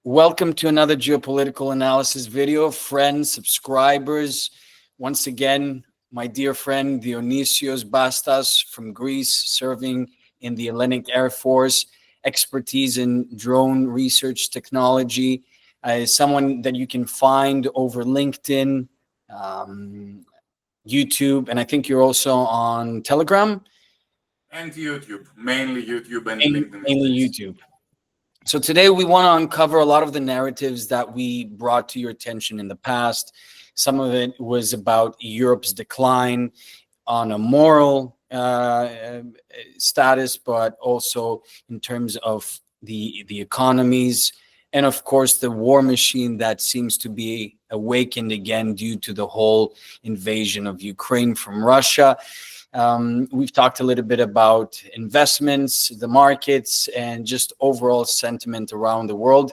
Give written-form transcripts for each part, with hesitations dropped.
Welcome to another geopolitical analysis video. Friends, subscribers, once again, my dear friend Dionysios Bastas from Greece, serving in the Hellenic Air Force, expertise in drone research technology, someone that you can find over LinkedIn, YouTube, and I think you're also on Telegram. And YouTube, mainly YouTube and LinkedIn. Mainly YouTube. So today we want to uncover a lot of the narratives that we brought to your attention in the past. Some of it was about Europe's decline on a moral status, but also in terms of the economies, and of course the war machine that seems to be awakened again due to the whole invasion of Ukraine from Russia. We've talked a little bit about investments, the markets, and just overall sentiment around the world.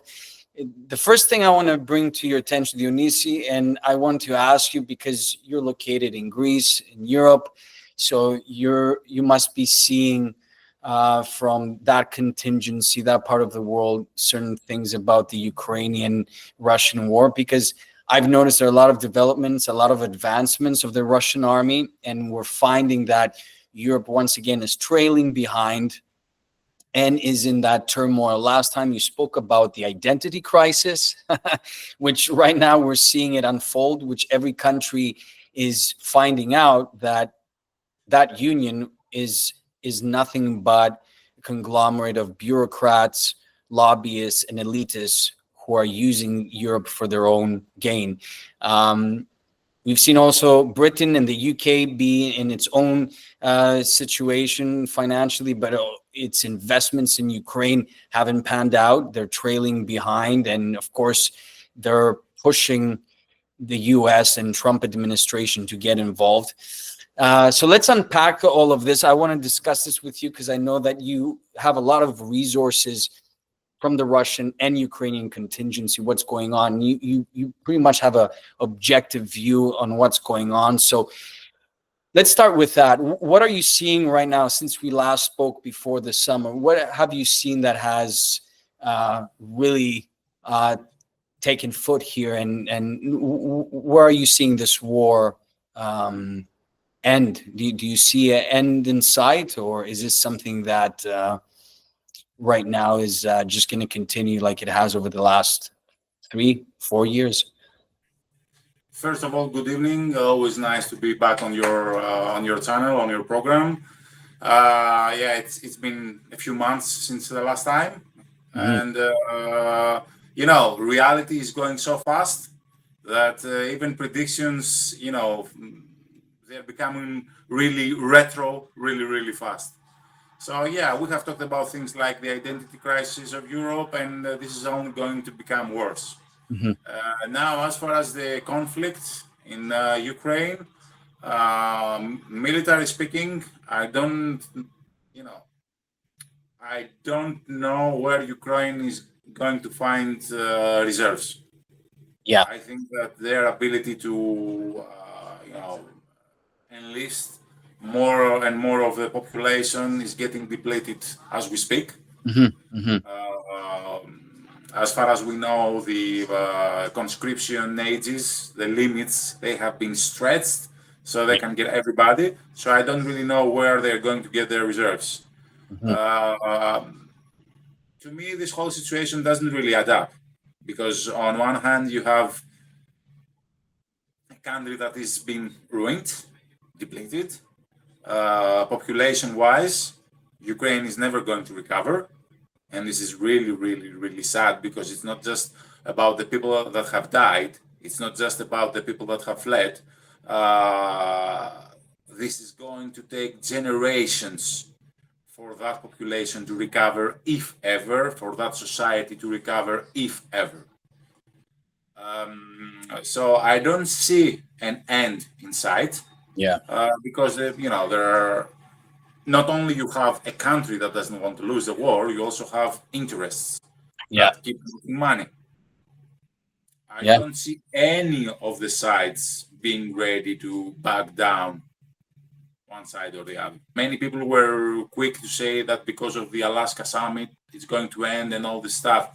The first thing I want to bring to your attention, Dionysi, and I want to ask you, because you're located in Greece, in Europe, so you must be seeing from that contingency, that part of the world, certain things about the Ukrainian-Russian war, because I've noticed there are a lot of developments, a lot of advancements of the Russian army, and we're finding that Europe once again is trailing behind and is in that turmoil. Last time you spoke about the identity crisis, which right now we're seeing it unfold, which every country is finding out that that union is nothing but a conglomerate of bureaucrats, lobbyists, and elitists who are using Europe for their own gain. We've seen also Britain and the UK be in its own situation financially, but its investments in Ukraine haven't panned out. They're trailing behind. And of course, they're pushing the US and Trump administration to get involved. So let's unpack all of this. I want to discuss this with you because I know that you have a lot of resources from the Russian and Ukrainian contingency, what's going on. You pretty much have a objective view on what's going on. So let's start with that. What are you seeing right now since we last spoke before the summer? What have you seen that has really taken foot here? And where are you seeing this war end? Do you see an end in sight, or is this something that right now is just going to continue like it has over the last 3-4 years? First of all, good evening. Always nice to be back on your channel, on your program. Yeah, it's been a few months since the last time, and reality is going so fast that even predictions, they're becoming really retro, really fast. So yeah, we have talked about things like the identity crisis of Europe, and this is only going to become worse. Now, as far as the conflict in Ukraine, military speaking, I don't know where Ukraine is going to find reserves. Yeah, I think that their ability to enlist more and more of the population is getting depleted as we speak. As far as we know, the conscription ages, the limits, they have been stretched so they can get everybody. So I don't really know where they're going to get their reserves. To me, this whole situation doesn't really add up, because on one hand, you have a country that is being ruined, depleted. Population-wise, Ukraine is never going to recover. And this is really sad, because it's not just about the people that have died. It's not just about the people that have fled. This is going to take generations for that population to recover, if ever, for that society to recover, if ever. So I don't see an end in sight. Yeah. Because there are, not only you have a country that doesn't want to lose the war, you also have interests that keep making money. I don't see any of the sides being ready to back down one side or the other. Many people were quick to say that because of the Alaska summit, it's going to end and all this stuff.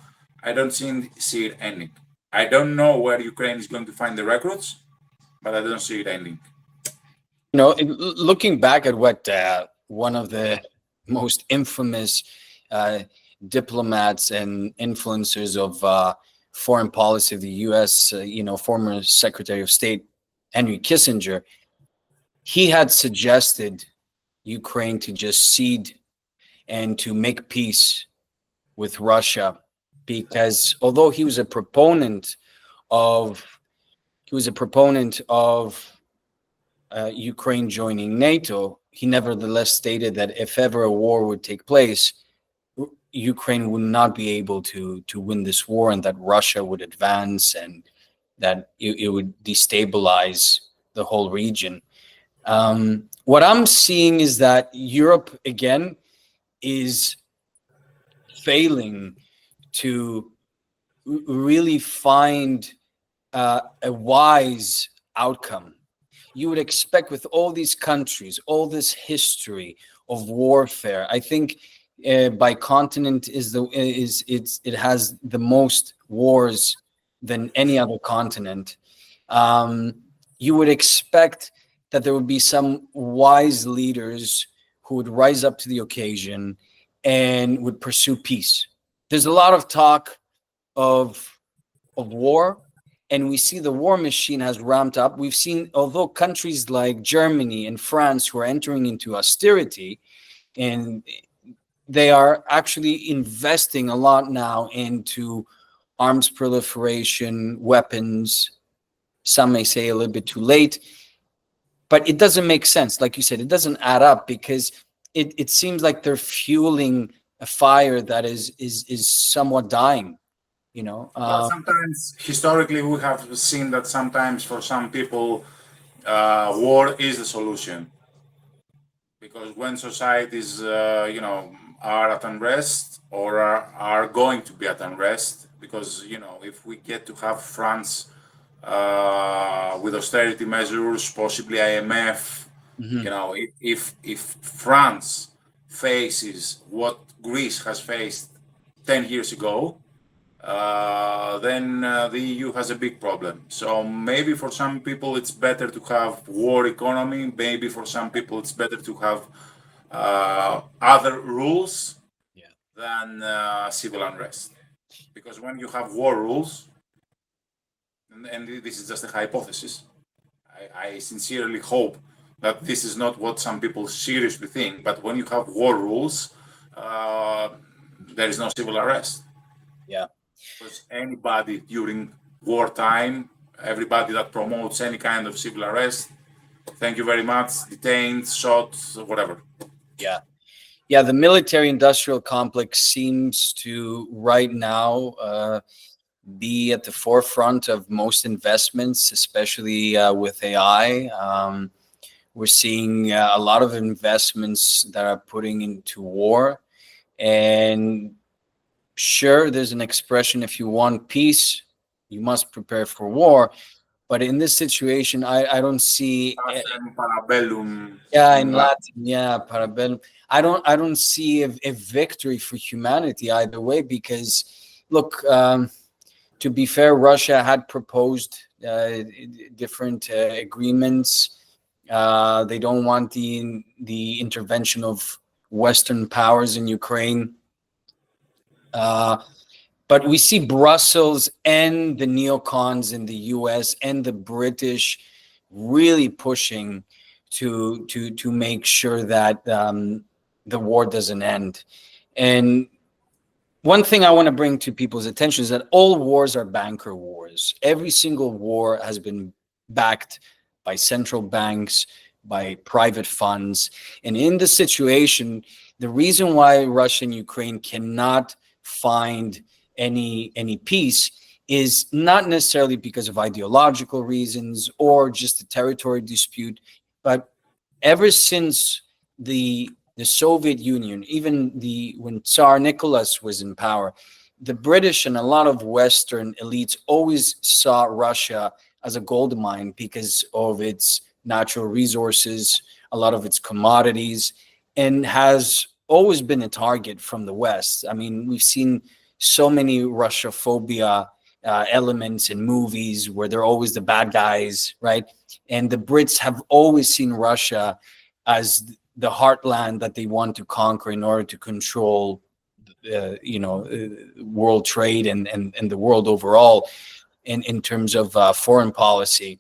I don't see it ending. I don't know where Ukraine is going to find the recruits, but I don't see it ending. Looking back at what one of the most infamous diplomats and influencers of foreign policy of the U.S., former Secretary of State Henry Kissinger, he had suggested Ukraine to just cede and to make peace with Russia, because although he was a proponent of Ukraine joining NATO, he nevertheless stated that if ever a war would take place, Ukraine would not be able to win this war, and that Russia would advance, and that it would destabilize the whole region. What I'm seeing is that Europe again is failing to really find a wise outcome. You would expect, with all these countries, all this history of warfare, I think by continent it has the most wars than any other continent. You would expect that there would be some wise leaders who would rise up to the occasion and would pursue peace. There's a lot of talk of war, and we see the war machine has ramped up. We've seen, although countries like Germany and France who are entering into austerity, and they are actually investing a lot now into arms proliferation, weapons. Some may say a little bit too late, but it doesn't make sense. Like you said, it doesn't add up, because it seems like they're fueling a fire that is somewhat dying. Well, sometimes historically we have seen that sometimes for some people, war is the solution, because when societies, are at unrest or are going to be at unrest, because if we get to have France with austerity measures, possibly IMF, if France faces what Greece has faced 10 years ago, then the EU has a big problem. So maybe for some people it's better to have war economy. Maybe for some people it's better to have other rules than civil unrest. Because when you have war rules, and this is just a hypothesis, I sincerely hope that this is not what some people seriously think, but when you have war rules, there is no civil arrest. Yeah. Because anybody during wartime, everybody that promotes any kind of civil arrest, thank you very much, detained, shot, whatever. Yeah, the military-industrial complex seems to right now be at the forefront of most investments, especially with AI. We're seeing a lot of investments that are putting into war. And sure, there's an expression, if you want peace, you must prepare for war. But in this situation, I don't see. Parabellum. Yeah, in Latin, parabellum. I don't see a victory for humanity either way, because look, to be fair, Russia had proposed different agreements. They don't want the intervention of Western powers in Ukraine. But we see Brussels and the neocons in the US and the British really pushing to make sure that the war doesn't end. And one thing I want to bring to people's attention is that all wars are banker wars. Every single war has been backed by central banks, by private funds. And in this situation, the reason why Russia and Ukraine cannot find any peace is not necessarily because of ideological reasons or just a territory dispute, but ever since the Soviet Union, even when Tsar Nicholas was in power, the British and a lot of Western elites always saw Russia as a gold mine because of its natural resources, a lot of its commodities, and has always been a target from the West. I mean, we've seen so many Russophobia elements in movies where they're always the bad guys, right? And the Brits have always seen Russia as the heartland that they want to conquer in order to control, world trade and the world overall in terms of foreign policy.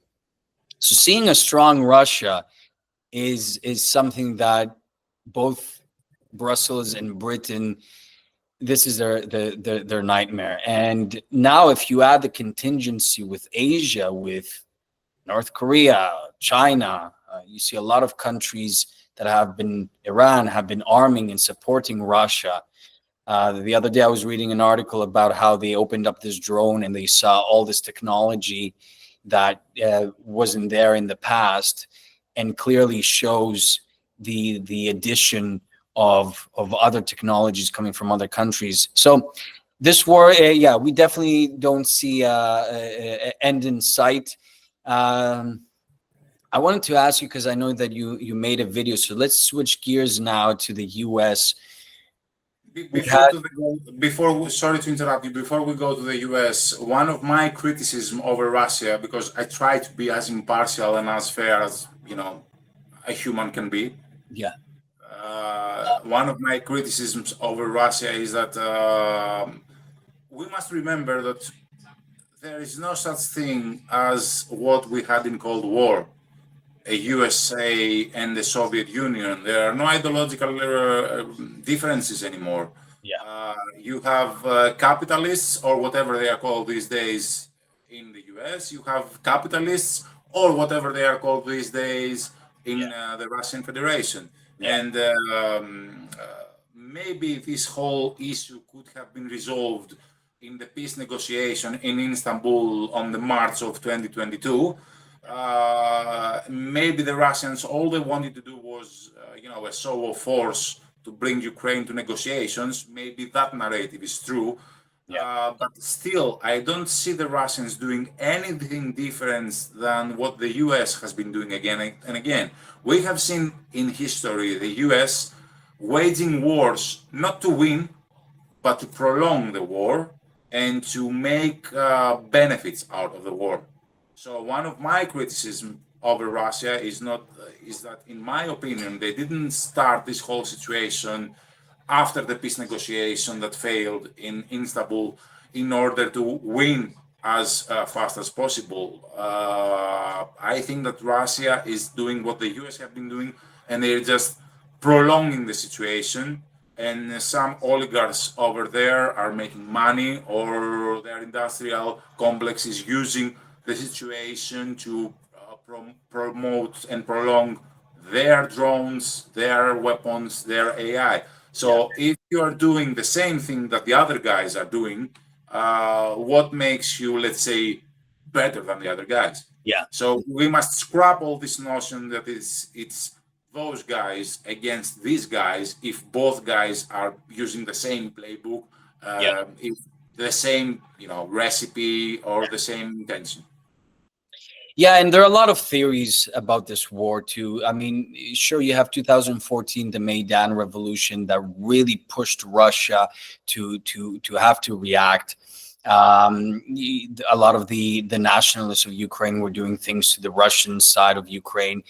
So seeing a strong Russia is something that both Brussels and Britain, this is their nightmare. And now if you add the contingency with Asia, with North Korea, China, you see a lot of countries that have been, Iran, have been arming and supporting Russia. The other day I was reading an article about how they opened up this drone and they saw all this technology that wasn't there in the past, and clearly shows the addition of other technologies coming from other countries. So this war, we definitely don't see an end in sight. I wanted to ask you, because I know that you made a video, so let's switch gears now to the US. Sorry to interrupt you. Before we go to the US, one of my criticism over Russia, because I try to be as impartial and as fair as a human can be. Yeah. One of my criticisms over Russia is that we must remember that there is no such thing as what we had in Cold War, a USA and the Soviet Union. There are no ideological differences anymore. Yeah. You have capitalists, or whatever they are called these days in the US. You have capitalists, or whatever they are called these days in the Russian Federation. Yeah. And maybe this whole issue could have been resolved in the peace negotiation in Istanbul on the March of 2022. Maybe the Russians, all they wanted to do was, a show of force to bring Ukraine to negotiations. Maybe that narrative is true. But still, I don't see the Russians doing anything different than what the US has been doing again and again. We have seen in history the US waging wars not to win, but to prolong the war and to make benefits out of the war. So one of my criticism over Russia is that, in my opinion, they didn't start this whole situation after the peace negotiation that failed in Istanbul in order to win as fast as possible. I think that Russia is doing what the US have been doing, and they're just prolonging the situation. And some oligarchs over there are making money, or their industrial complex is using the situation to promote and prolong their drones, their weapons, their AI. So if you are doing the same thing that the other guys are doing, what makes you, let's say, better than the other guys? Yeah. So we must scrap all this notion that it's those guys against these guys if both guys are using the same playbook, if the same recipe or the same intention. Yeah, and there are a lot of theories about this war too. I mean, sure, you have 2014, the Maidan Revolution that really pushed Russia to have to react. A lot of the nationalists of Ukraine were doing things to the Russian side of Ukraine.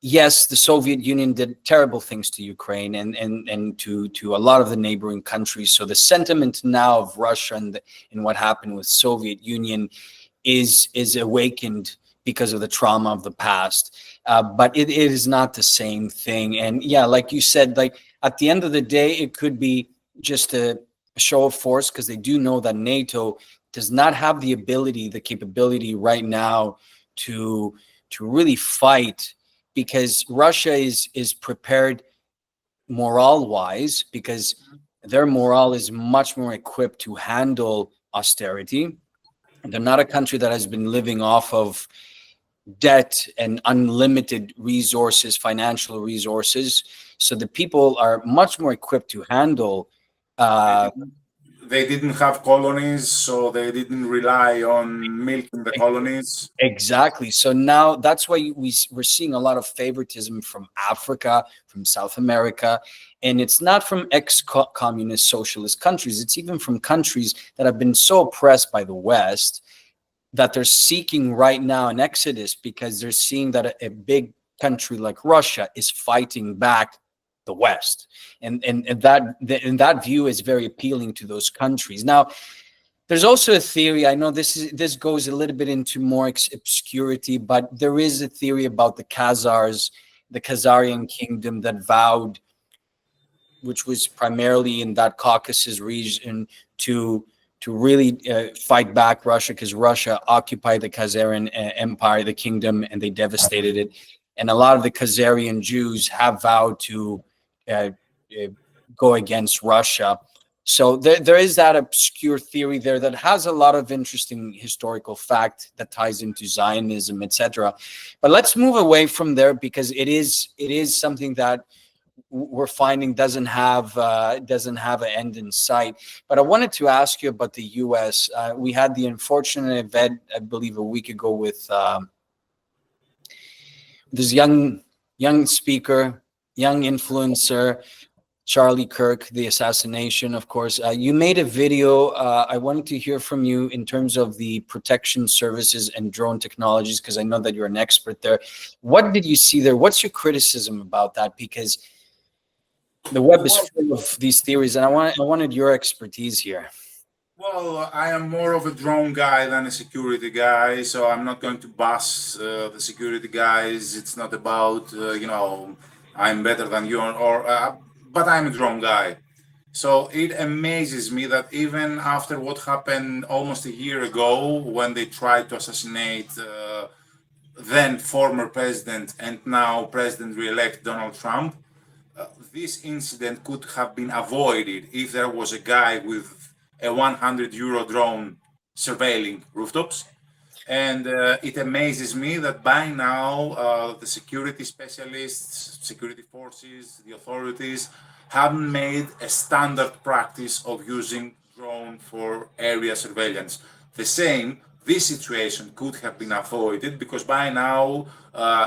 Yes, the Soviet Union did terrible things to Ukraine and to a lot of the neighboring countries. So the sentiment now of Russia and what happened with Soviet Union is awakened because of the trauma of the past. But it is not the same thing. And yeah, like you said, like at the end of the day, it could be just a show of force, because they do know that NATO does not have the ability, the capability right now to really fight, because Russia is prepared morale-wise, because their morale is much more equipped to handle austerity. They're not a country that has been living off of debt and unlimited resources, financial resources. So the people are much more equipped to handle. they didn't have colonies, so they didn't rely on milking the colonies. Exactly. So now that's why we're seeing a lot of favoritism from Africa, from South America, and it's not from ex-communist socialist countries. It's even from countries that have been so oppressed by the West that they're seeking right now an exodus because they're seeing that a big country like Russia is fighting back the West, and that view is very appealing to those countries. Now, there's also a theory. I know this goes a little bit into more obscurity, but there is a theory about the Khazars, the Khazarian kingdom that vowed, which was primarily in that Caucasus region, to really fight back Russia, because Russia occupied the Khazarian empire, the kingdom, and they devastated it. And a lot of the Khazarian Jews have vowed to uh, go against Russia. So there is that obscure theory there that has a lot of interesting historical fact that ties into Zionism, etc. But let's move away from there, because it is something that we're finding doesn't have an end in sight. But I wanted to ask you about the U.S. We had the unfortunate event, I believe, a week ago with this young speaker, young influencer, Charlie Kirk, the assassination, of course. You made a video. I wanted to hear from you in terms of the protection services and drone technologies, because I know that you're an expert there. What did you see there? What's your criticism about that? Because the web is full of these theories, and I wanted your expertise here. Well, I am more of a drone guy than a security guy, so I'm not going to bash the security guys. It's not about, I'm better than you, but I'm a drone guy. So it amazes me that even after what happened almost a year ago, when they tried to assassinate then former president and now president-elect Donald Trump, this incident could have been avoided if there was a guy with a €100 drone surveilling rooftops. And it amazes me that by now the security specialists, security forces, the authorities haven't made a standard practice of using drone for area surveillance. This situation could have been avoided because by now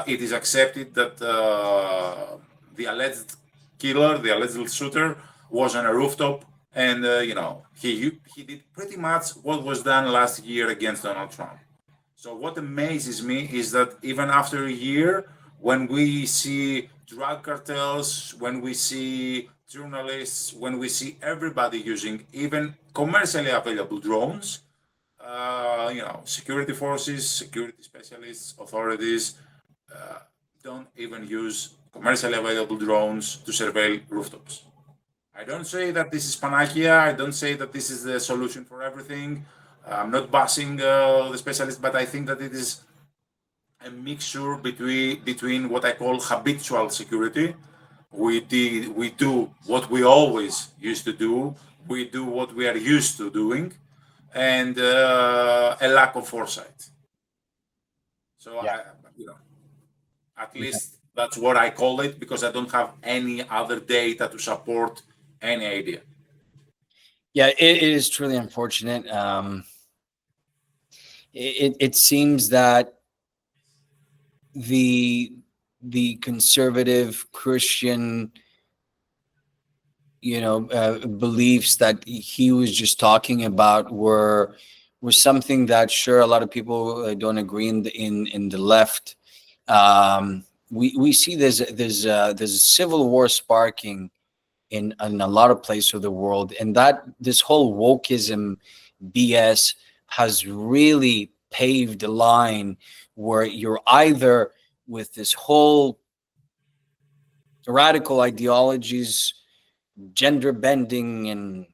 it is accepted that the alleged killer, the alleged shooter, was on a rooftop, and he did pretty much what was done last year against Donald Trump. So what amazes me is that even after a year, when we see drug cartels, when we see journalists, when we see everybody using even commercially available drones, security forces, security specialists, authorities don't even use commercially available drones to surveil rooftops. I don't say that this is panacea. I don't say that this is the solution for everything. I'm not bashing the specialists, but I think that it is a mixture between what I call habitual security. We do what we always used to do. We do what we are used to doing, and a lack of foresight. So Yeah. at least that's what I call it, because I don't have any other data to support any idea. Yeah, it is truly unfortunate. It seems that the conservative Christian, beliefs that he was just talking about were something that, sure, a lot of people don't agree in the left. We see there's a civil war sparking in a lot of places of the world, and that this whole wokeism BS has really paved the line where you're either with this whole radical ideologies, gender bending, and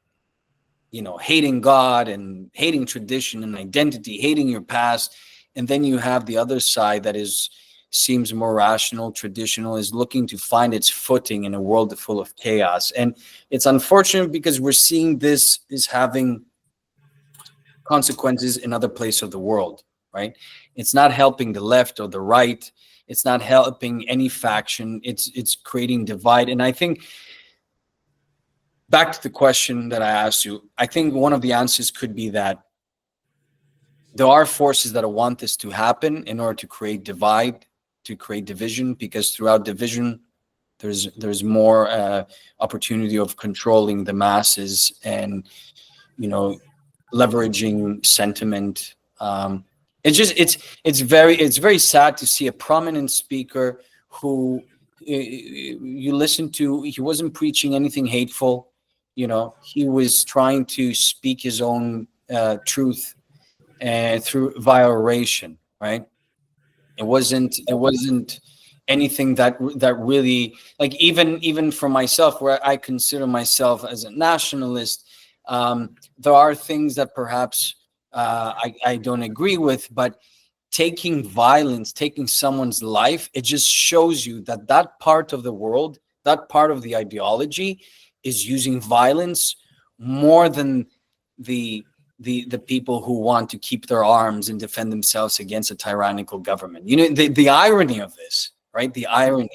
hating God and hating tradition and identity, hating your past, and then you have the other side that seems more rational, traditional, is looking to find its footing in a world full of chaos. And it's unfortunate because we're seeing this is having consequences in other places of the world, right? It's not helping the left or the right. It's not helping any faction. It's creating divide. And I think back to the question that I asked you, I think one of the answers could be that there are forces that want this to happen in order to create divide, to create division, because throughout division, there's more opportunity of controlling the masses and, you know, leveraging sentiment. It's very sad to see a prominent speaker who you listen to. He wasn't preaching anything hateful. You know, he was trying to speak his own truth through via oration, right? It wasn't anything that really, like, even for myself, where I consider myself as a nationalist, there are things that perhaps I don't agree with, but taking violence, taking someone's life, it just shows you that that part of the world, that part of the ideology, is using violence more than the the people who want to keep their arms and defend themselves against a tyrannical government. You know, the irony of this, right? The irony.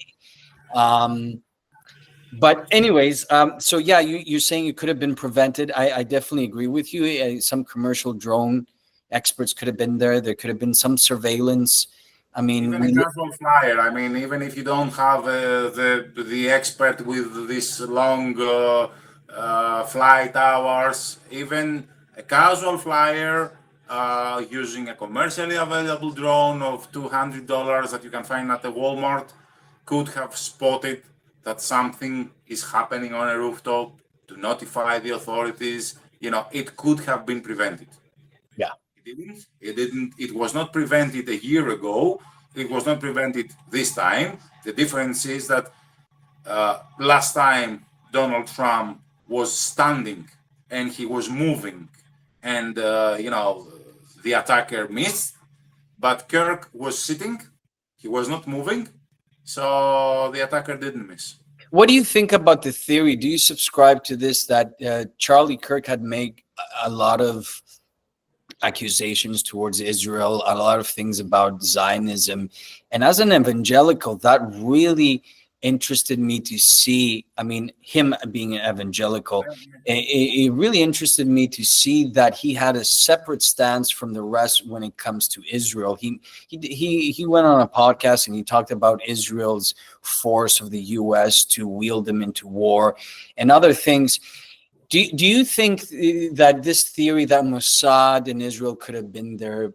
But anyways, so yeah, you're saying it could have been prevented. I definitely agree with you. Some commercial drone experts could have been there. There could have been some surveillance. I mean, even a casual flyer. I mean, even if you don't have the expert with this long flight hours, even a casual flyer using a commercially available drone of $200 that you can find at the Walmart could have spotted that something is happening on a rooftop to notify the authorities. You know, it could have been prevented. yeah. It was not prevented a year ago. It was not prevented this time. The difference is that last time Donald Trump was standing and he was moving, and the attacker missed. But Kirk was sitting; he was not moving, so the attacker didn't miss. What do you think about the theory? Do you subscribe to this, that Charlie Kirk had made a lot of accusations towards Israel, a lot of things about Zionism, and as an evangelical, that really interested me to see. I mean, him being an evangelical, it really interested me to see that he had a separate stance from the rest when it comes to Israel. He went on a podcast and he talked about Israel's force of the U.S. to wield them into war and other things. Do you think that this theory that Mossad in Israel could have been there,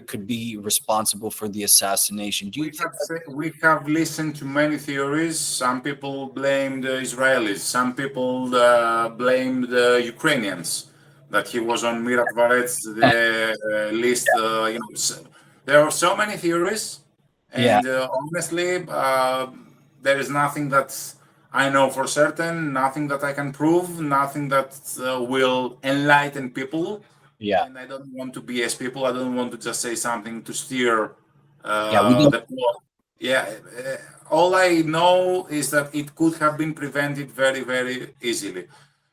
could be responsible for the assassination? Do you think We have listened to many theories. Some people blame the Israelis. Some people blame the Ukrainians that he was on Mirakvaret's list. There are so many theories, yeah, and honestly, there is nothing that I know for certain, nothing that I can prove, nothing that will enlighten people. yeah, And I don't want to BS people. I don't want to just say something to steer yeah, we don't. the plot. Yeah, all I know is that it could have been prevented very, very easily.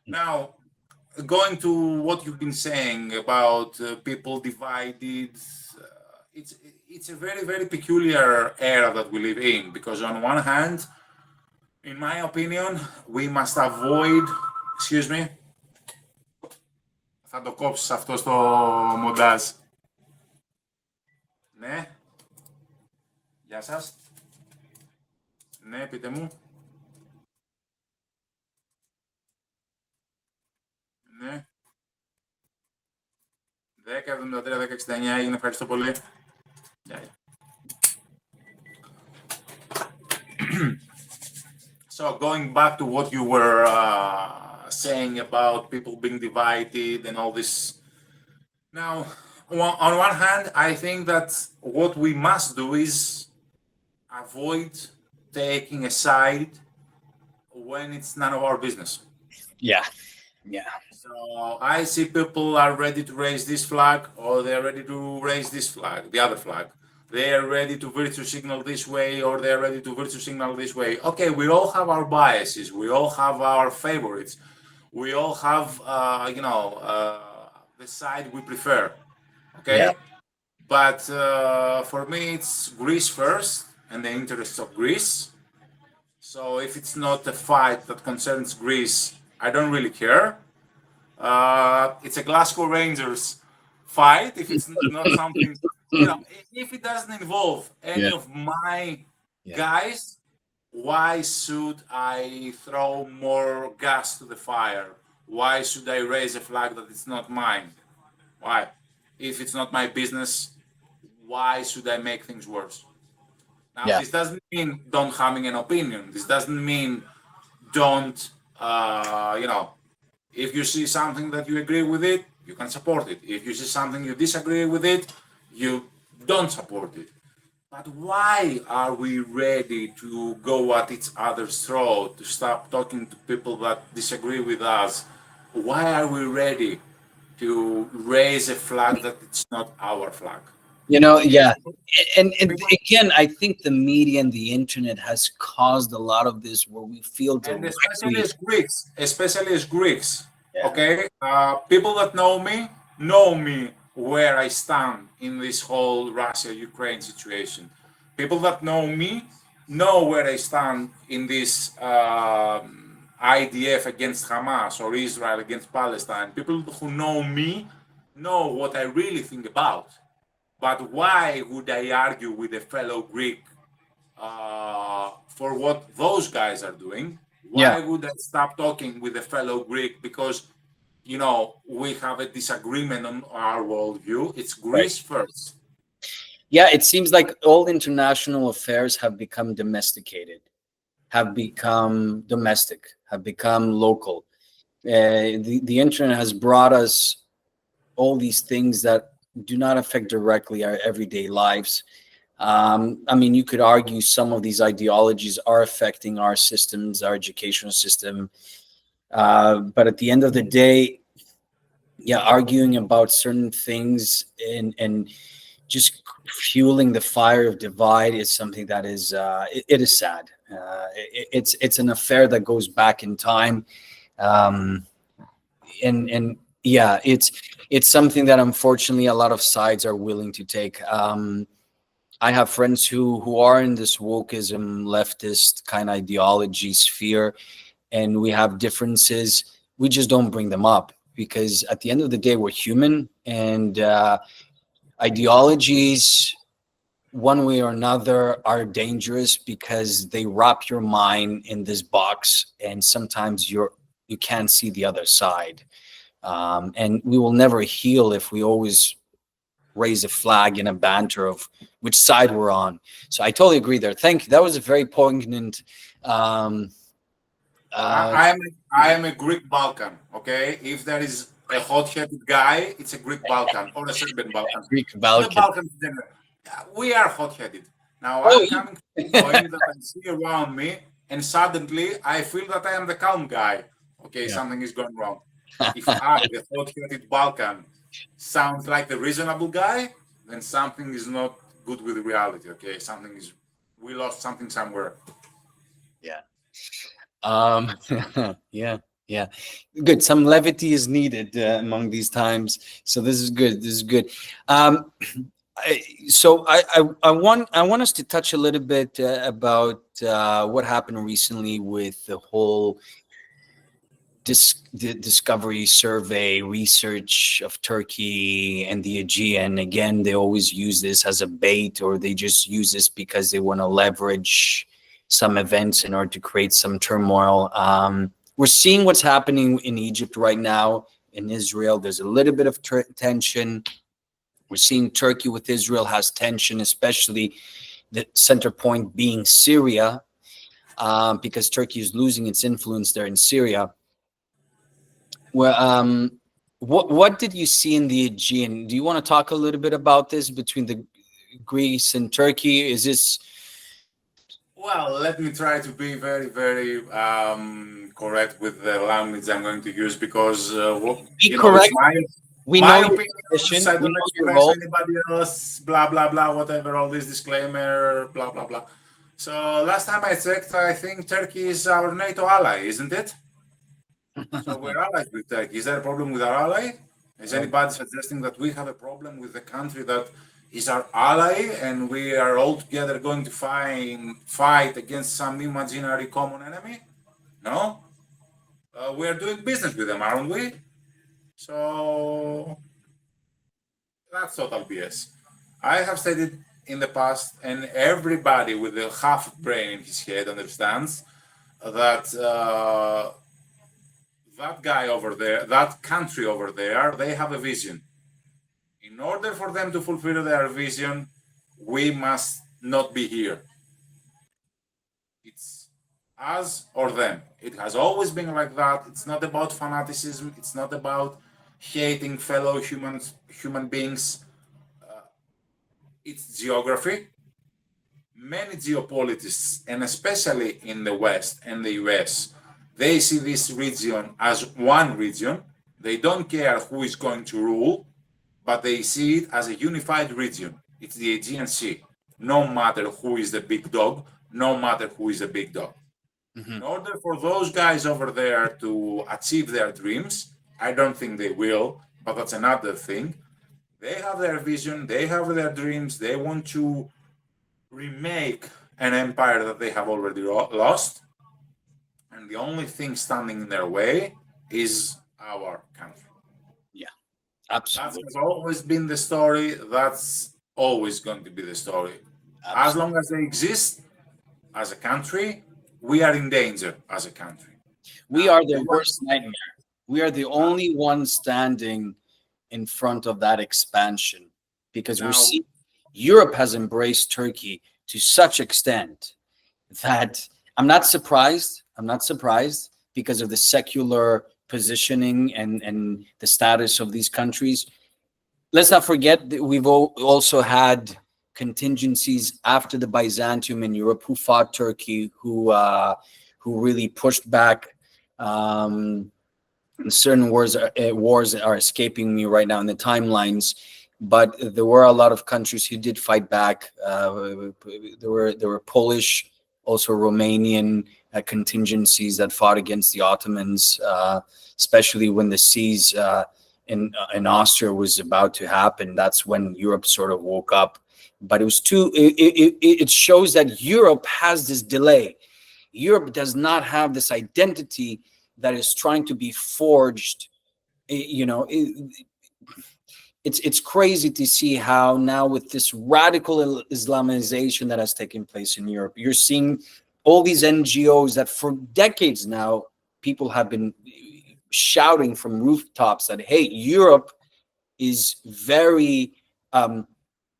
Now, going to what you've been saying about people divided, it's a very, very peculiar era that we live in, because on one hand, in my opinion, we must avoid. Excuse me. Θα το κόψεις αυτό στο μοντάζ. Ναι. Γεια σας. Ναι, πείτε μου. Ναι. 10-73-10-69 έγινε. Ευχαριστώ πολύ. So going back to what you were saying about people being divided and all this. Now, on one hand, I think that what we must do is avoid taking a side when it's none of our business. Yeah, yeah. So I see people are ready to raise this flag, or they're ready to raise this flag, the other flag. They are ready to virtue signal this way, or they're ready to virtue signal this way. Okay, we all have our biases. We all have our favorites. We all have, the side we prefer. Okay, Yeah. but for me, it's Greece first, and the interests of Greece. So if it's not a fight that concerns Greece, I don't really care. It's a Glasgow Rangers fight. If it's not something, if it doesn't involve any Yeah. of my Yeah. guys, why should I throw more gas to the fire? Why should I raise a flag that it's not mine? Why? If it's not my business, why should I make things worse? Now, Yeah. this doesn't mean don't having an opinion. This doesn't mean don't, if you see something that you agree with it, you can support it. If you see something you disagree with it, you don't support it. But why are we ready to go at each other's throat, to stop talking to people that disagree with us? Why are we ready to raise a flag that it's not our flag? Yeah. People, And people, again, I think the media and the internet has caused a lot of this where we feel and especially directly. as Greeks, Yeah. okay? People that know me where I stand in this whole Russia-Ukraine situation. People that know me know where I stand in this IDF against Hamas or Israel against Palestine. People who know me know what I really think about. But why would I argue with a fellow Greek for what those guys are doing? Yeah. Why would I stop talking with a fellow Greek because we have a disagreement on our worldview? It's Right. Greece first. Yeah. It seems like all international affairs have become domesticated, have become domestic, have become local. The internet has brought us all these things that do not affect directly our everyday lives. I mean, you could argue some of these ideologies are affecting our systems, our educational system. But at the end of the day, yeah, arguing about certain things and just fueling the fire of divide is something that is it is sad. It's an affair that goes back in time, um, and yeah, it's something that unfortunately a lot of sides are willing to take. I have friends who are in this wokeism, leftist kind of ideology sphere, and we have differences. We just don't bring them up because at the end of the day, we're human, and ideologies, one way or another, are dangerous because they wrap your mind in this box, and sometimes you can't see the other side. And we will never heal if we always raise a flag in a banter of which side we're on. So I totally agree there. Thank you. That was a very poignant. Um, uh, I am a Greek Balkan, okay? If there is a hot-headed guy, it's a Greek Balkan or a Serbian Balkan. Greek The Balkan. Balkans in general. We are hot-headed. Now Oh, I'm coming to the point that I see around me, and suddenly I feel that I am the calm guy. Okay, yeah. something is going wrong. If I, the hot-headed Balkan, sounds like the reasonable guy, then something is not good with reality. Okay, we lost something somewhere. Yeah. Yeah. Yeah. Good. Some levity is needed among these times. So this is good. This is good. Um, I want us to touch a little bit about what happened recently with the whole the discovery survey research of Turkey and the Aegean. Again, they always use this as a bait, or they just use this because they want to leverage some events in order to create some turmoil. We're seeing what's happening in Egypt right now, in Israel. There's a little bit of tension. We're seeing Turkey with Israel has tension, especially the center point being Syria, because Turkey is losing its influence there in Syria. Well, what did you see in the Aegean? Do you want to talk a little bit about this between the Greece and Turkey? Is this Well, let me try to be very, very correct with the language I'm going to use because be it's correct? We my know your opinions. position. I We don't know your express role. anybody else. Blah blah blah. Whatever. All this disclaimer. Blah blah blah. So last time I checked, I think Turkey is our NATO ally, isn't it? So we're allies with Turkey. Is there a problem with our ally? Is Oh, anybody suggesting that we have a problem with the country that is our ally, and we are all together going to fight against some imaginary common enemy. No, we are doing business with them, aren't we? So that's total BS. I have stated in the past, and everybody with a half brain in his head understands that that guy over there, that country over there, they have a vision. In order for them to fulfill their vision, we must not be here. It's us or them. It has always been like that. It's not about fanaticism. It's not about hating fellow human beings. It's geography. Many geopolitics, and especially in the West and the US, they see this region as one region. They don't care who is going to rule, but they see it as a unified region. It's the Aegean Sea. No matter who is the big dog, no matter who is the big dog. In order for those guys over there to achieve their dreams, I don't think they will, but that's another thing. They have their vision, they have their dreams, they want to remake an empire that they have already lost, and the only thing standing in their way is our country. Yeah, That absolutely. has always been the story. That's always going to be the story. As Absolutely. long as they exist as a country, we are in danger as a country. We Now, are do their you want worst nightmare. We are the only ones standing in front of that expansion because we're now? seeing Europe has embraced Turkey to such extent that I'm not surprised. I'm not surprised because of the secular positioning and the status of these countries. Let's not forget that we've also had contingencies after the Byzantium in Europe who fought Turkey, who really pushed back. Certain wars are escaping me right now in the timelines, but there were a lot of countries who did fight back. There were Polish, also Romanian contingencies that fought against the Ottomans, especially when the siege in Austria was about to happen. That's when Europe sort of woke up. But it was too. It shows that Europe has this delay. Europe does not have this identity that is trying to be forged. It's crazy to see how now with this radical Islamization that has taken place in Europe, you're seeing all these NGOs that for decades now people have been shouting from rooftops that, hey, Europe is very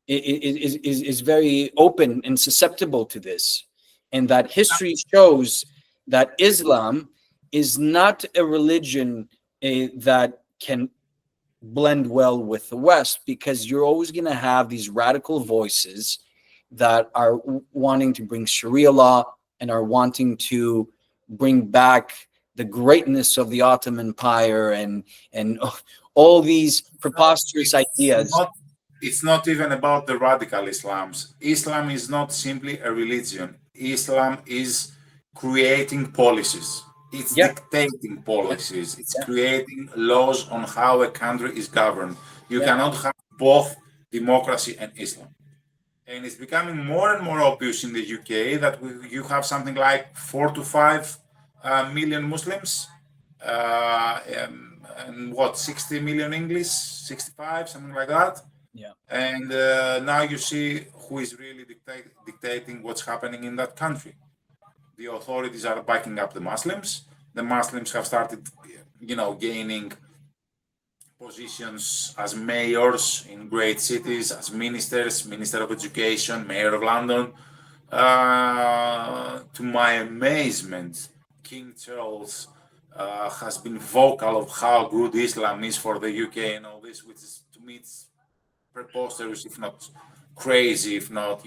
is very open and susceptible to this, and that history shows that Islam is not a religion that can blend well with the West, because you're always going to have these radical voices that are wanting to bring Sharia law and are wanting to bring back the greatness of the Ottoman Empire and all these preposterous ideas. It's not even about the radical Islams. Islam is not simply a religion. Islam is creating policies. It's Yeah, dictating policies. It's yeah, creating laws on how a country is governed. You yeah. cannot have both democracy and Islam. And it's becoming more and more obvious in the UK that you have something like 4 to 5 million Muslims, and what, 60 million English, 65, something like that. Yeah. And now you see who is really dictating what's happening in that country. The authorities are backing up the Muslims. The Muslims have started, gaining positions as mayors in great cities, as ministers, Minister of Education, Mayor of London. To my amazement, King Charles has been vocal of how good Islam is for the UK and all this, which is, to me, it's preposterous, if not crazy, if not,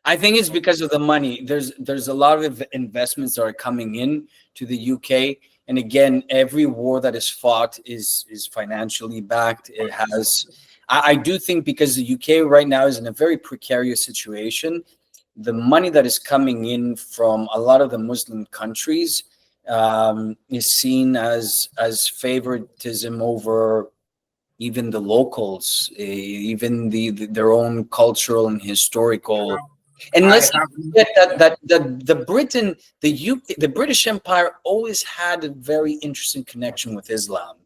I think it's because of the money. There's a lot of investments that are coming in to the UK, and again, every war that is fought is financially backed. It has. I do think because the UK right now is in a very precarious situation, the money that is coming in from a lot of the Muslim countries is seen as favoritism over even the locals, even their own cultural and historical. And I let's not have, forget that the British Empire always had a very interesting connection with Islam,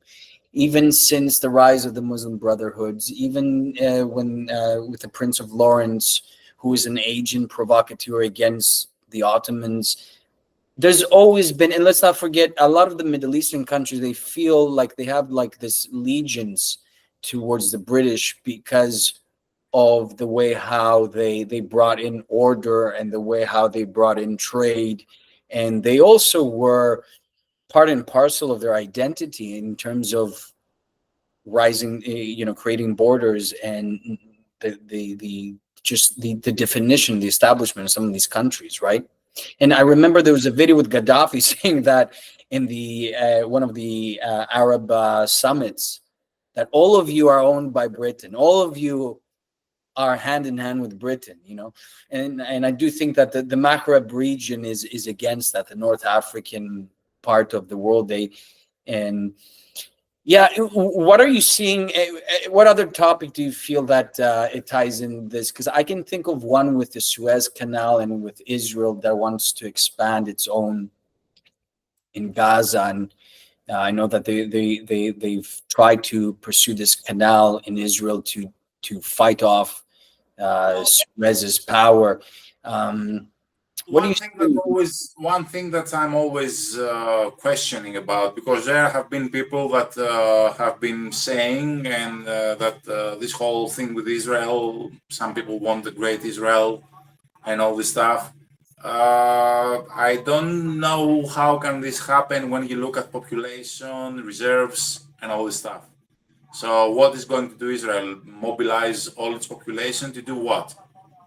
even since the rise of the Muslim Brotherhoods, even when with the Prince of Lawrence, who is an agent provocateur against the Ottomans. There's always been, and let's not forget, a lot of the Middle Eastern countries, they feel like they have like this allegiance towards the British because of the way how they brought in order and the way how they brought in trade. And they also were part and parcel of their identity in terms of rising, creating borders and the just the definition, the establishment of some of these countries, right? And I remember there was a video with Gaddafi saying that in the one of the Arab summits, that all of you are owned by Britain, all of you are hand in hand with Britain, and I do think that the Maghreb region is against that, the North African part of the world. And yeah, what are you seeing? What other topic do you feel that it ties in this? Because I can think of one with the Suez Canal and with Israel that wants to expand its own in Gaza, and I know that they've tried to pursue this canal in Israel to fight off well, Suez's power. What do you see? one thing that I'm always questioning about, because there have been people that have been saying, and that this whole thing with Israel, some people want the great Israel and all this stuff. I don't know how can this happen when you look at population, reserves, and all this stuff. So what is going to do Israel? Mobilize all its population to do what?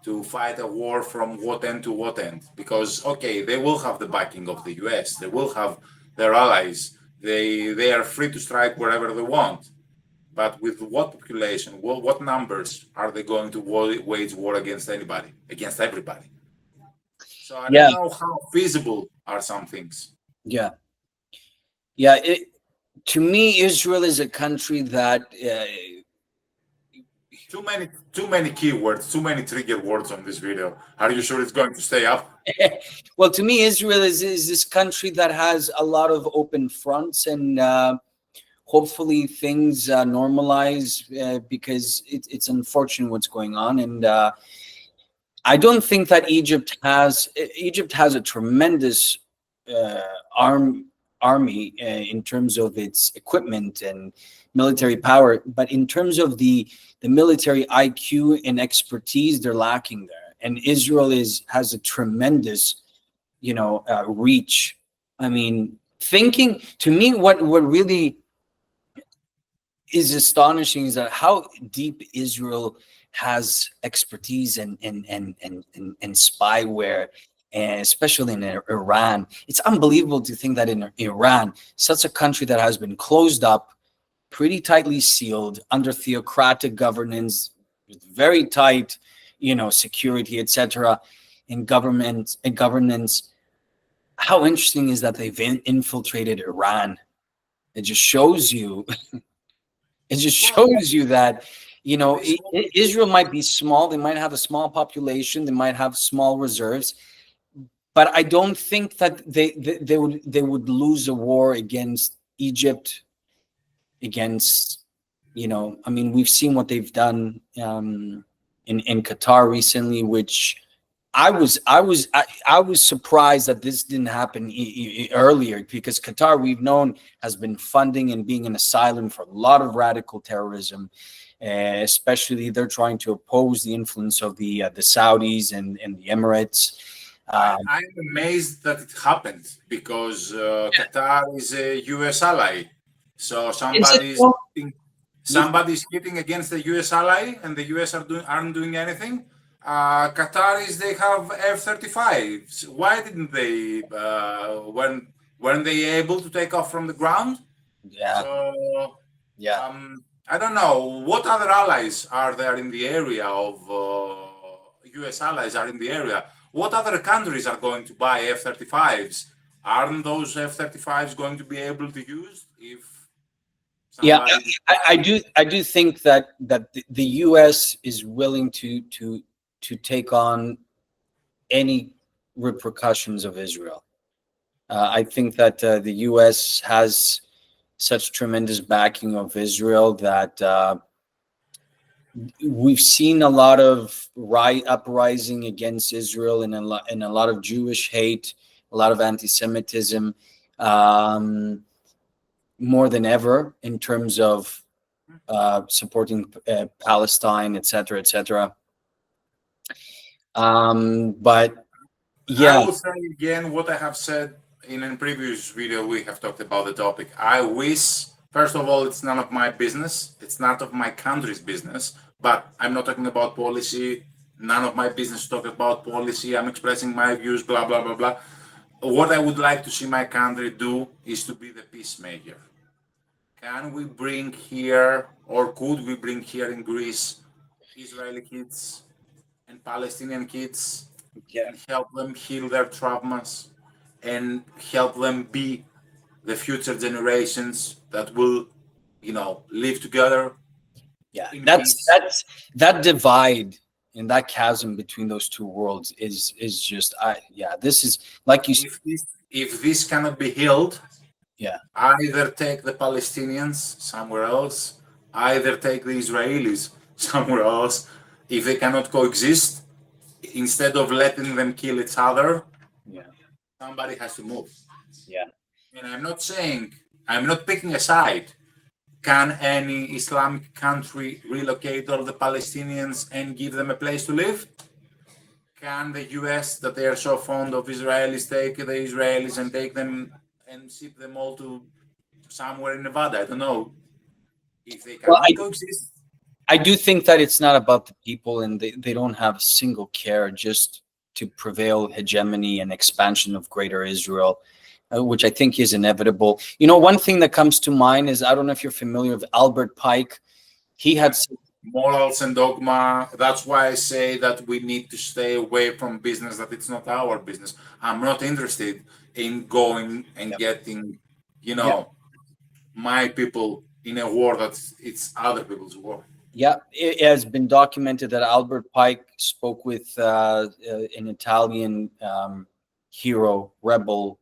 To fight a war from what end to what end? Because okay, they will have the backing of the US, they will have their allies, they are free to strike wherever they want. But with what population? What numbers are they going to wage war against anybody? Against everybody. So I don't Yeah, know how feasible are some things. yeah, yeah. To me, Israel is a country that Too many keywords, too many trigger words on this video. Are you sure it's going to stay up? well, to me, Israel is this country that has a lot of open fronts, and hopefully things normalize, because it's unfortunate what's going on. And I don't think that Egypt has a tremendous uh, army in terms of its equipment and military power, but in terms of the military IQ and expertise, they're lacking there. And Israel has a tremendous, reach. I mean, thinking to me, what really is astonishing is that how deep Israel has expertise and spyware, and especially in Iran. It's unbelievable to think that in Iran, such a country that has been closed up, pretty tightly sealed under theocratic governance, with very tight, security, etc., in government and governance. How interesting is that they've infiltrated Iran? It just shows you It just Well, shows you that, this Israel might be small. They might have a small population. They might have small reserves, but I don't think that they would lose a war against Egypt, against, I mean, we've seen what they've done in Qatar recently, which I was surprised that this didn't happen earlier, because Qatar, we've known, has been funding and being an asylum for a lot of radical terrorism. Especially, they're trying to oppose the influence of the Saudis and the Emirates. I'm amazed that it happened, because Qatar is a US ally. So Is it? Well, somebody's hitting against the US ally, and the US aren't doing anything. Qataris, they have F-35s. Why didn't they? Weren't they able to take off from the ground? yeah, So yeah. I don't know what other allies are there in the area of US allies are in the area. What other countries are going to buy F-35s? Aren't those F-35s going to be able to use if Yeah, Somebody. I do think that the U.S. is willing to take on any repercussions of Israel. I think that the U.S. has such tremendous backing of Israel that we've seen a lot of uprising against Israel and a lot of Jewish hate, a lot of anti-Semitism, more than ever in terms of supporting Palestine, etc., etc. But I yeah, will say again what I have said in a previous video. We have talked about the topic. I wish, first of all, it's none of my business. It's not of my country's business. But I'm not talking about policy. None of my business to talk about policy. I'm expressing my views. Blah blah blah blah. What I would like to see my country do is to be the peacemaker. Can we bring here, or could we bring here in Greece, Israeli kids and Palestinian kids yeah, and help them heal their traumas and help them be the future generations that will, live together yeah. in That's peace? that divide and that chasm between those two worlds is just yeah. This is like you said. If this cannot be healed, Yeah, either take the Palestinians somewhere else, either take the Israelis somewhere else. If they cannot coexist, instead of letting them kill each other, yeah, somebody has to move. yeah. And I'm not picking a side. Can any Islamic country relocate all the Palestinians and give them a place to live? Can the US, that they are so fond of Israelis, take the Israelis and take them and ship them all to somewhere in Nevada? I don't know. If they Well, cannot coexist, I do think that it's not about the people, and they don't have a single care just to prevail hegemony and expansion of greater Israel, which I think is inevitable. You know, one thing that comes to mind is, I don't know if you're familiar with Albert Pike. He had morals and dogma. That's why I say that we need to stay away from business, that it's not our business. I'm not interested in going and yeah, getting, you yeah, know, my people in a war that it's other people's war. yeah. It has been documented that Albert Pike spoke with an Italian hero, rebel,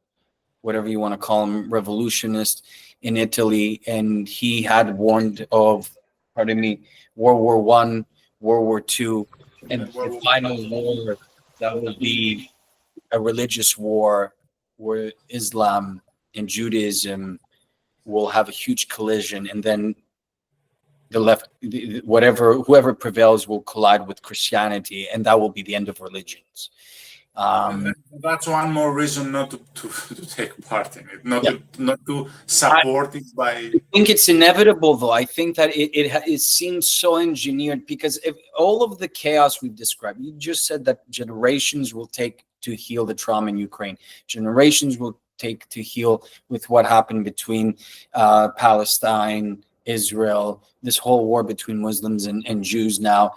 whatever you want to call him, revolutionist in Italy, and he had warned of, pardon me, World War One, World War Two, and And the final war that will be a religious war where Islam and Judaism will have a huge collision, and then the left, whoever prevails will collide with Christianity, and that will be the end of religions. Um, that's one more reason not to take part in it, yeah. not to support it by. Think it's inevitable, though. I think that it seems so engineered, because if all of the chaos we've described, you just said that generations will take to heal the trauma in Ukraine, generations will take to heal with what happened between Palestine, Israel, this whole war between Muslims and Jews now.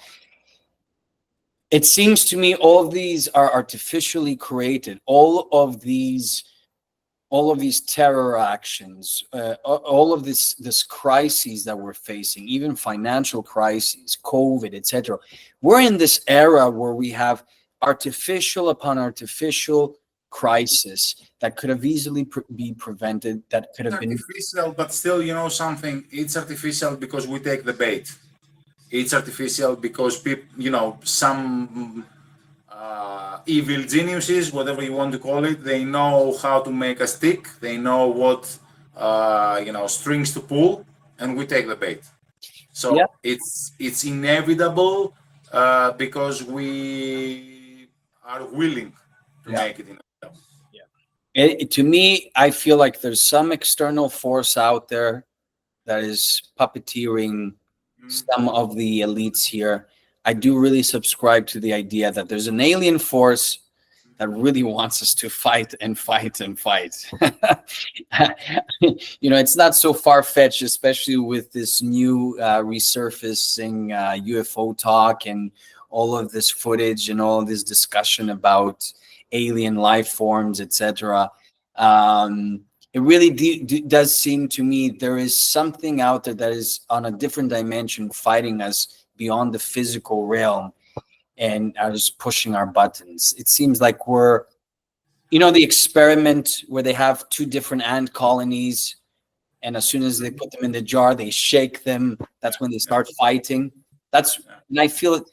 It seems to me all of these are artificially created. All of these terror actions, all of this crises that we're facing, even financial crises, COVID, etc. We're in this era where we have artificial upon artificial crisis that could have easily be prevented, that could have been. Artificial, but still, something. It's artificial because we take the bait. It's artificial because people, some evil geniuses, whatever you want to call it, they know how to make a stick. They know what, strings to pull, and we take the bait. So Yeah, it's inevitable because we are willing to yeah. make it inevitable. To me, I feel like there's some external force out there that is puppeteering some of the elites here. I do really subscribe to the idea that there's an alien force that really wants us to fight and fight and fight. It's not so far-fetched, especially with this new resurfacing UFO talk and all of this footage and all of this discussion about alien life forms, etc. it really does seem to me there is something out there that is on a different dimension fighting us beyond the physical realm and are just pushing our buttons. It seems like we're, the experiment where they have two different ant colonies, and as soon as they put them in the jar, they shake them. That's when they start fighting. And I feel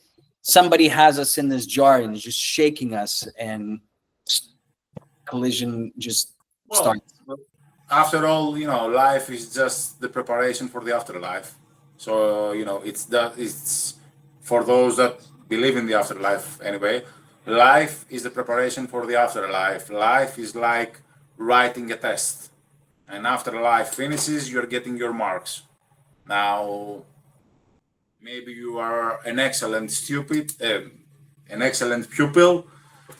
somebody has us in this jar and is just shaking us, and collision just starts. After all, life is just the preparation for the afterlife. So, it's for those that believe in the afterlife anyway. Life is the preparation for the afterlife. Life is like writing a test. And after life finishes, you're getting your marks. Now, maybe you are an excellent pupil,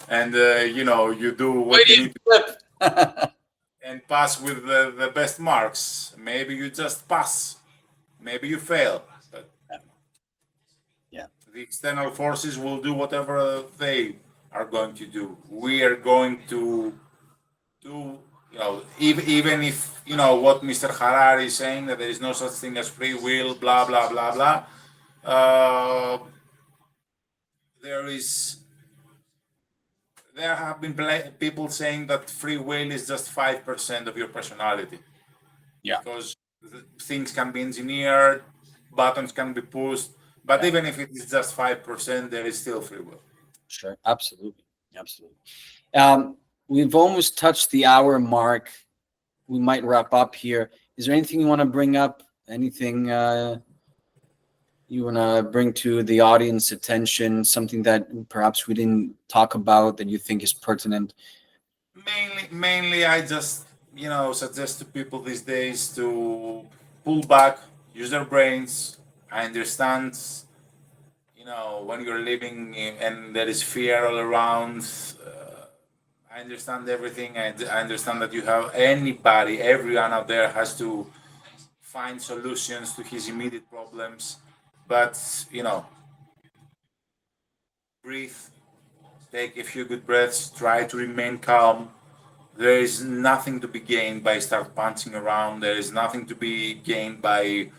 and you do what you need to and pass with the best marks. Maybe you just pass. Maybe you fail. But yeah, the external forces will do whatever they are going to do. We are going to do, even if, what Mr. Harari is saying, that there is no such thing as free will, blah, blah, blah, blah. There have been people saying that free will is just 5% of your personality. Yeah. Because things can be engineered, buttons can be pushed, but even if it is just 5%, there is still free will. Sure, absolutely. We've almost touched the hour mark. We might wrap up here. Is there anything you want to bring up? Anything you want to bring to the audience attention? Something that perhaps we didn't talk about that you think is pertinent? Mainly, I just suggest to people these days to pull back, use their brains. I understand, when you're living and there is fear all around. I understand everything. I understand that you have everyone out there has to find solutions to his immediate problems. But, breathe, take a few good breaths, try to remain calm. There is nothing to be gained by start punching around. There is nothing to be gained by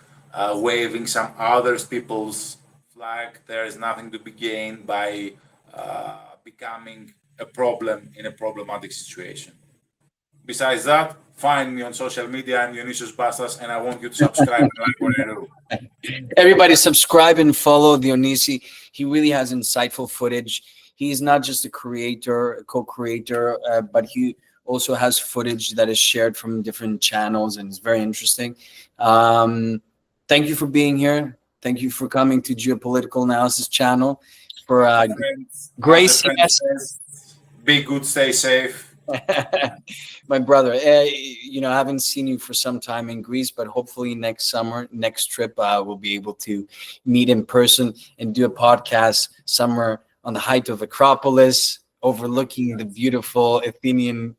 waving some other people's flag. There is nothing to be gained by becoming a problem in a problematic situation. Besides that, find me on social media. I'm Dionysios Bastas, and I want you to subscribe and like what I do. Everybody subscribe and follow Dionysi. He really has insightful footage. He's not just a co-creator, but he also has footage that is shared from different channels, and it's very interesting. Thank you for being here. Thank you for coming to Geopolitical Analysis channel. For Gracie, be good, stay safe. My brother, I haven't seen you for some time in Greece, but hopefully next trip, we'll be able to meet in person and do a podcast somewhere on the height of Acropolis, overlooking the beautiful Athenian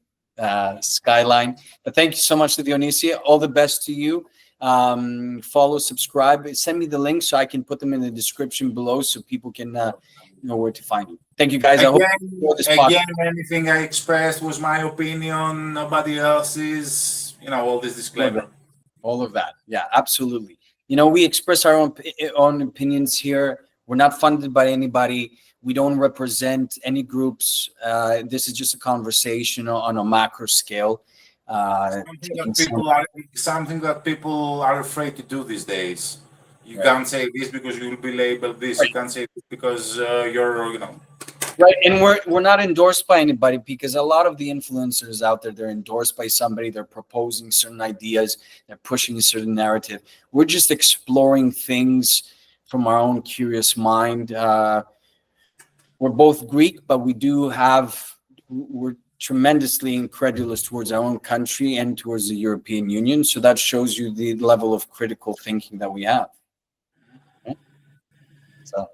skyline. But thank you so much to Dionysia. All the best to you. Follow, subscribe, send me the links so I can put them in the description below so people can know where to find you. Thank you, guys. Anything I expressed was my opinion, nobody else's. All this disclaimer. All of that. Yeah, absolutely. We express our own opinions here. We're not funded by anybody. We don't represent any groups. This is just a conversation on a macro scale. Something that people are afraid to do these days. You can't say this because you will be labeled this. Right. You can't say this because you're, Right, and we're not endorsed by anybody, because a lot of the influencers out there, they're endorsed by somebody. They're proposing certain ideas. They're pushing a certain narrative. We're just exploring things from our own curious mind. We're both Greek, but we're tremendously incredulous towards our own country and towards the European Union. So that shows you the level of critical thinking that we have. Okay? So,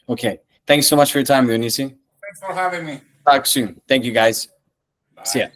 okay. Thanks so much for your time, Dionysi. Thanks for having me. Talk soon. Thank you, guys. Bye. See ya.